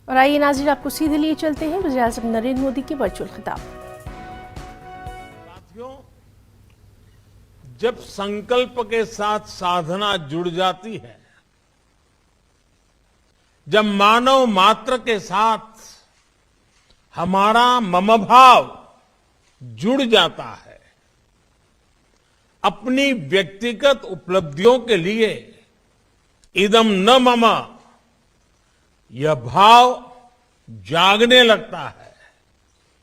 और आइए नाज़रीन, आपको सीधे लिए चलते हैं वज़ीर-ए-आज़म नरेंद्र मोदी के वर्चुअल खिताब। साथियों, जब संकल्प के साथ साधना जुड़ जाती है, जब मानव मात्र के साथ हमारा ममभाव जुड़ जाता है, अपनी व्यक्तिगत उपलब्धियों के लिए इदम न मम यह भाव जागने लगता है,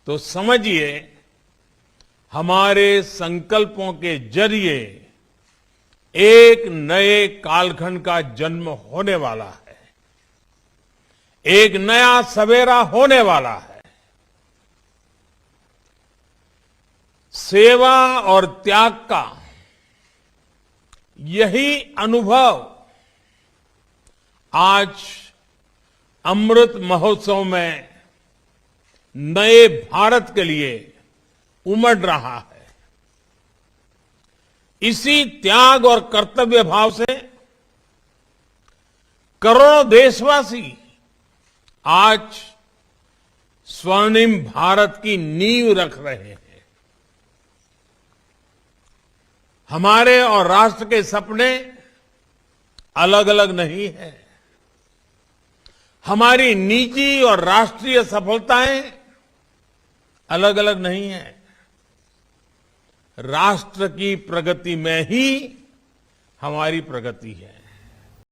तो समझिए हमारे संकल्पों के जरिए एक नए कालखंड का जन्म होने वाला है, एक नया सवेरा होने वाला है। सेवा और त्याग का यही अनुभव आज अमृत महोत्सव में नए भारत के लिए उमड़ रहा है। इसी त्याग और कर्तव्य भाव से करोड़ों देशवासी आज स्वर्णिम भारत की नींव रख रहे हैं। हमारे और राष्ट्र के सपने अलग अलग नहीं है। हमारी निजी और राष्ट्रीय सफलताएं अलग अलग नहीं है। राष्ट्र की प्रगति में ही हमारी प्रगति है।